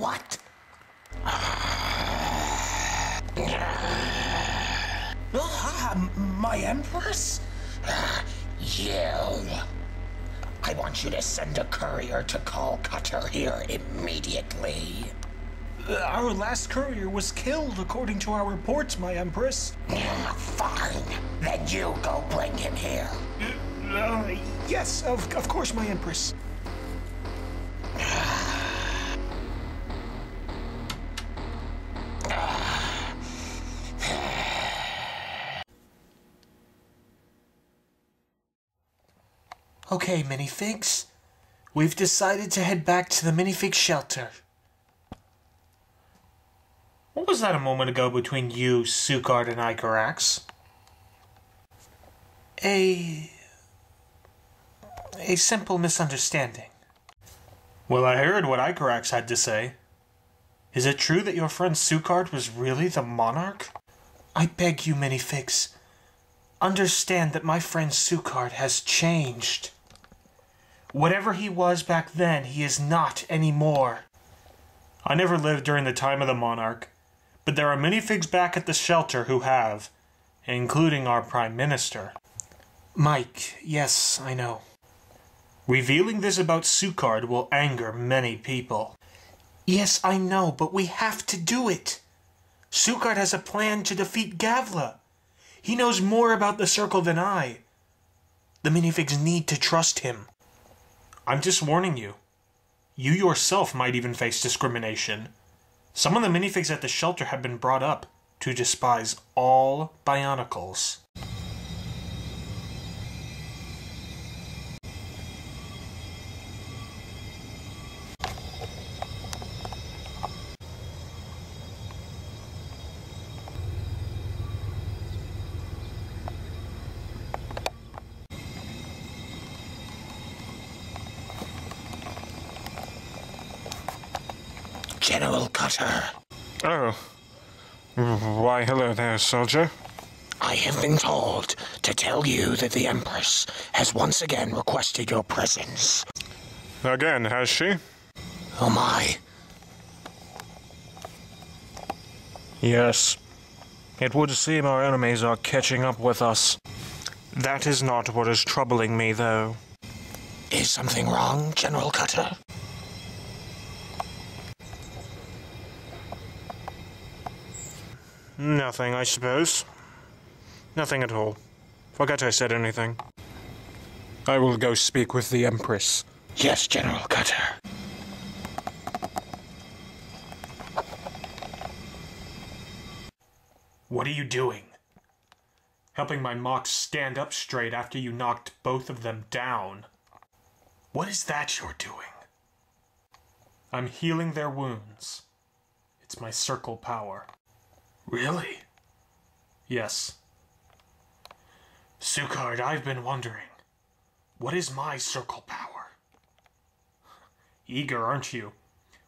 What? My Empress? You. I want you to send a courier to call Cutter here immediately. Our last courier was killed, according to our reports, my Empress. Fine. Then you go bring him here. Yes, of course, my Empress. Okay, minifigs. We've decided to head back to the minifig shelter. What was that a moment ago between you, Sukard, and Icarax? A simple misunderstanding. Well, I heard what Icarax had to say. Is it true that your friend Sukard was really the monarch? I beg you, minifigs, understand that my friend Sukard has changed. Whatever he was back then, he is not anymore. I never lived during the time of the monarch, but there are minifigs back at the shelter who have, including our Prime Minister. Mike, yes, I know. Revealing this about Sukard will anger many people. Yes, I know, but we have to do it. Sukard has a plan to defeat Gavla. He knows more about the circle than I. The minifigs need to trust him. I'm just warning you. You yourself might even face discrimination. Some of the minifigs at the shelter have been brought up to despise all Bionicles. General Cutter. Oh. Why, hello there, soldier. I have been told to tell you that the Empress has once again requested your presence. Again, has she? Oh my. Yes. It would seem our enemies are catching up with us. That is not what is troubling me, though. Is something wrong, General Cutter? Nothing, I suppose. Nothing at all. Forget I said anything. I will go speak with the Empress. Yes, General Cutter. What are you doing? Helping my mocks stand up straight after you knocked both of them down. What is that you're doing? I'm healing their wounds. It's my circle power. Really? Yes. Sukard, I've been wondering, what is my circle power? Eager, aren't you?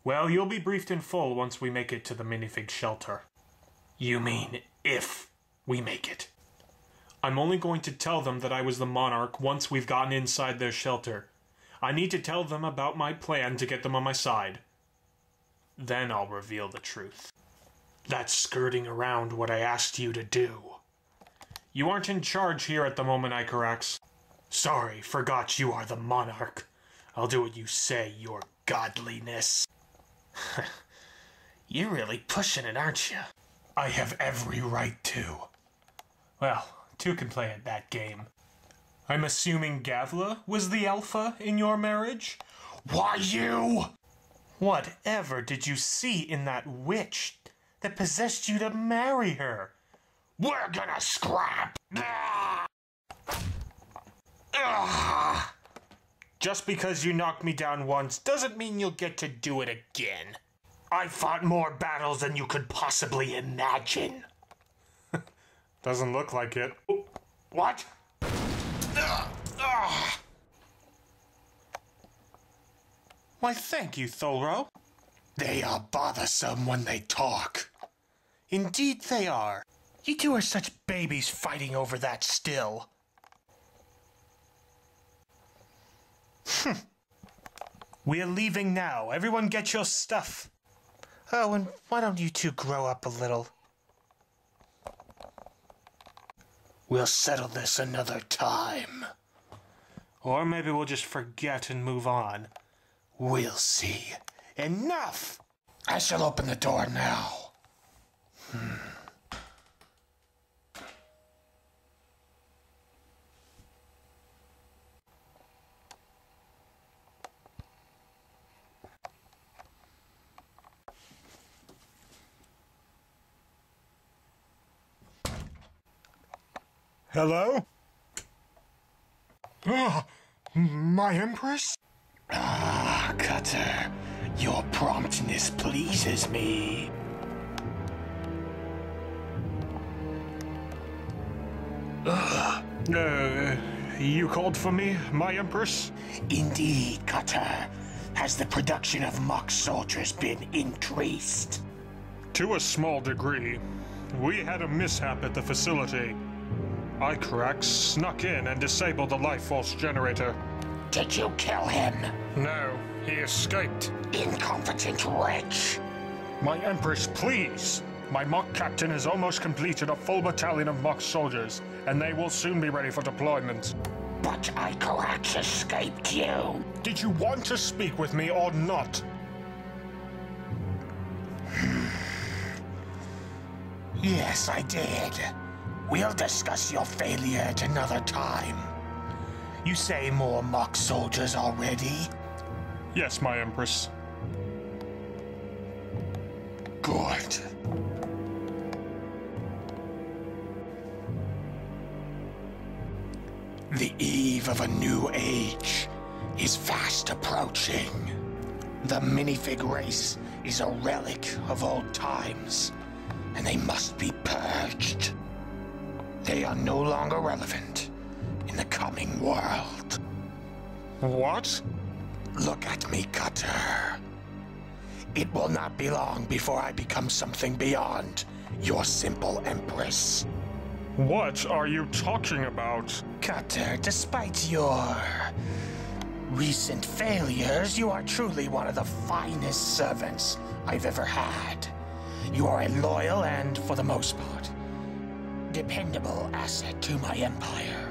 Well, you'll be briefed in full once we make it to the minifig shelter. You mean if we make it? I'm only going to tell them that I was the monarch once we've gotten inside their shelter. I need to tell them about my plan to get them on my side. Then I'll reveal the truth. That's skirting around what I asked you to do. You aren't in charge here at the moment, Icarax. Sorry, forgot you are the monarch. I'll do what you say, your godliness. You're really pushing it, aren't you? I have every right to. Well, two can play at that game. I'm assuming Gavla was the alpha in your marriage? Why you? Whatever did you see in that witch that possessed you to marry her? We're gonna scrap! Just because you knocked me down once doesn't mean you'll get to do it again. I fought more battles than you could possibly imagine. Doesn't look like it. What? Why, thank you, Thorn. They are bothersome when they talk. Indeed they are. You two are such babies fighting over that still. We're leaving now. Everyone get your stuff. Oh, and why don't you two grow up a little? We'll settle this another time. Or maybe we'll just forget and move on. We'll see. Enough! I shall open the door now. Hello? My Empress? Ah, Cutter. Your promptness pleases me. You called for me, my Empress? Indeed, Cutter. Has the production of mock soldiers been increased? To a small degree. We had a mishap at the facility. Icarax snuck in and disabled the life force generator. Did you kill him? No, he escaped. Incompetent wretch. My Empress, please! My mock captain has almost completed a full battalion of mock soldiers, and they will soon be ready for deployment. But Icarax escaped you. Did you want to speak with me or not? Yes, I did. We'll discuss your failure at another time. You say more mock soldiers already? Yes, my Empress. Good. The eve of a new age is fast approaching. The minifig race is a relic of old times, and they must be purged. They are no longer relevant in the coming world. What? Look at me, Cutter. It will not be long before I become something beyond your simple Empress. What are you talking about? Cutter, despite your recent failures, you are truly one of the finest servants I've ever had. You are a loyal and, for the most part, dependable asset to my empire.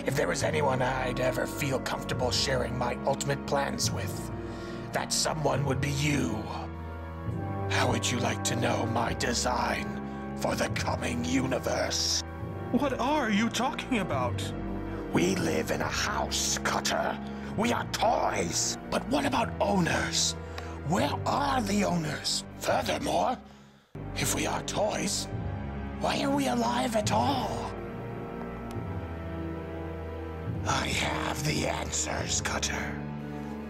If there was anyone I'd ever feel comfortable sharing my ultimate plans with, that someone would be you. How would you like to know my design for the coming universe? What are you talking about? We live in a house, Cutter. We are toys. But what about owners? Where are the owners? Furthermore, if we are toys, why are we alive at all? I have the answers, Cutter.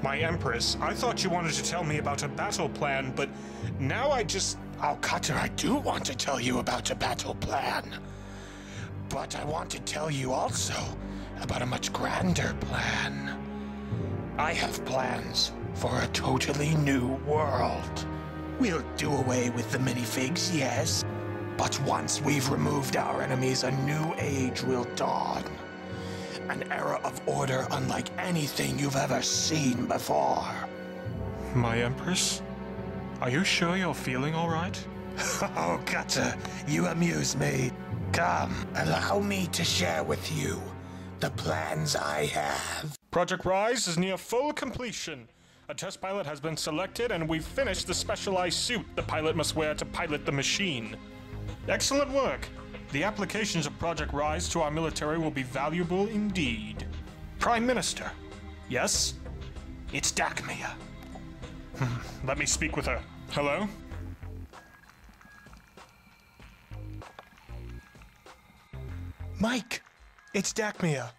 My Empress, I thought you wanted to tell me about a battle plan, but now I just... Oh, Cutter, I do want to tell you about a battle plan. But I want to tell you also about a much grander plan. I have plans for a totally new world. We'll do away with the minifigs, yes, but once we've removed our enemies, a new age will dawn. An era of order unlike anything you've ever seen before. My Empress? Are you sure you're feeling all right? Oh, Cutter, you amuse me. Come, allow me to share with you the plans I have. Project Rise is near full completion. A test pilot has been selected, and we've finished the specialized suit the pilot must wear to pilot the machine. Excellent work. The applications of Project Rise to our military will be valuable indeed. Prime Minister. Yes? It's Dakmia. Let me speak with her. Hello? Mike, it's Dakmia.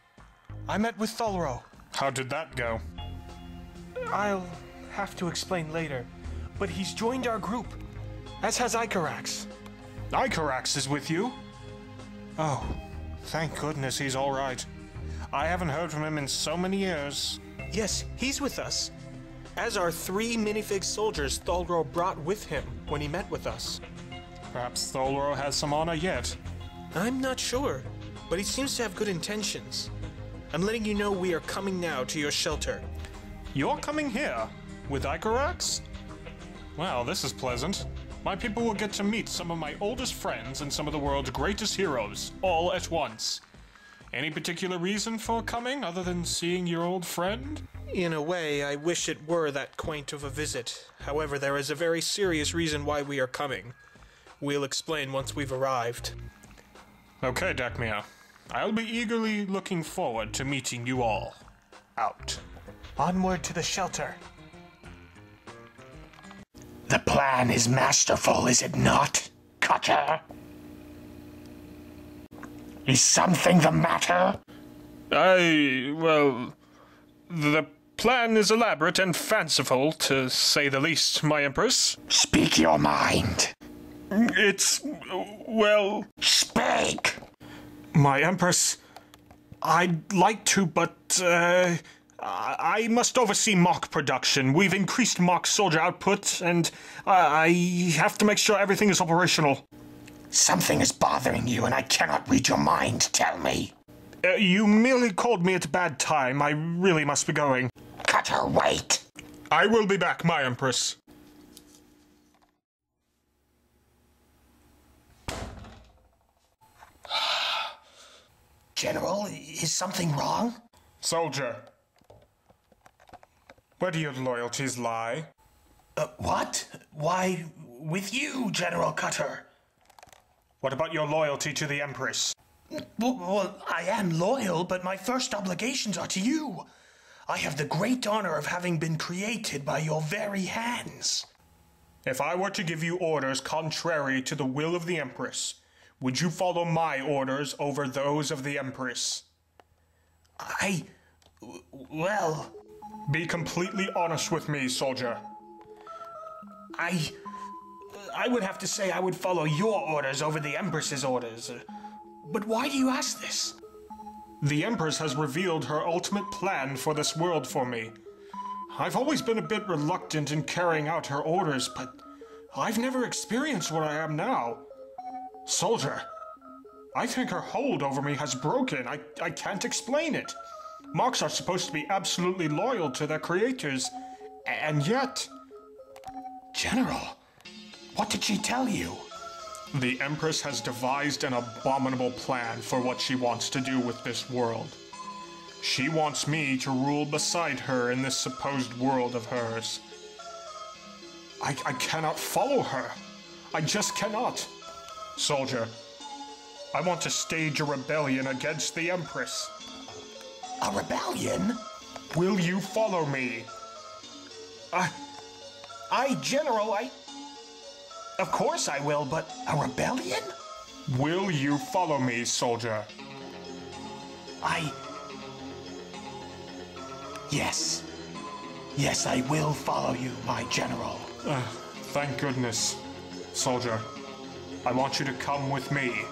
I met with Thorn. How did that go? I'll have to explain later, but he's joined our group, as has Icarax. Icarax is with you? Oh, thank goodness he's all right. I haven't heard from him in so many years. Yes, he's with us. As are 3 minifig soldiers Tholro brought with him when he met with us. Perhaps Tholro has some honor yet. I'm not sure, but he seems to have good intentions. I'm letting you know we are coming now to your shelter. You're coming here? With Icarax? Well, this is pleasant. My people will get to meet some of my oldest friends and some of the world's greatest heroes, all at once. Any particular reason for coming, other than seeing your old friend? In a way, I wish it were that quaint of a visit. However, there is a very serious reason why we are coming. We'll explain once we've arrived. Okay, Dakmia. I'll be eagerly looking forward to meeting you all. Out. Onward to the shelter. The plan is masterful, is it not, Cutter? Is something the matter? Well, the plan is elaborate and fanciful, to say the least, my Empress. Speak your mind. It's, well... Speak! My Empress, I'd like to, but, I must oversee mock production. We've increased mock soldier output, and I have to make sure everything is operational. Something is bothering you, and I cannot read your mind. Tell me. You merely called me at a bad time. I really must be going. Cutter, wait. I will be back, my Empress. General, is something wrong? Soldier, where do your loyalties lie? What? Why, with you, General Cutter. What about your loyalty to the Empress? Well, I am loyal, but my first obligations are to you. I have the great honor of having been created by your very hands. If I were to give you orders contrary to the will of the Empress, would you follow my orders over those of the Empress? Well... Be completely honest with me, soldier. I would have to say I would follow your orders over the Empress's orders. But why do you ask this? The Empress has revealed her ultimate plan for this world for me. I've always been a bit reluctant in carrying out her orders, but I've never experienced what I am now. Soldier, I think her hold over me has broken. I can't explain it. Mocks are supposed to be absolutely loyal to their creators, and yet... General, what did she tell you? The Empress has devised an abominable plan for what she wants to do with this world. She wants me to rule beside her in this supposed world of hers. I cannot follow her. I just cannot. Soldier, I want to stage a rebellion against the Empress. A rebellion? Will you follow me? General, Of course I will, but a rebellion? Will you follow me, soldier? Yes. Yes, I will follow you, my general. Thank goodness. Soldier, I want you to come with me.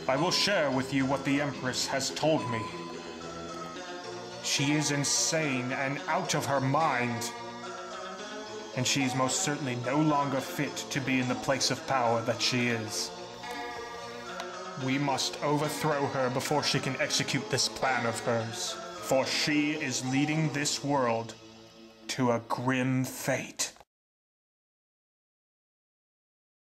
I will share with you what the Empress has told me. She is insane and out of her mind. And she is most certainly no longer fit to be in the place of power that she is. We must overthrow her before she can execute this plan of hers. For she is leading this world to a grim fate.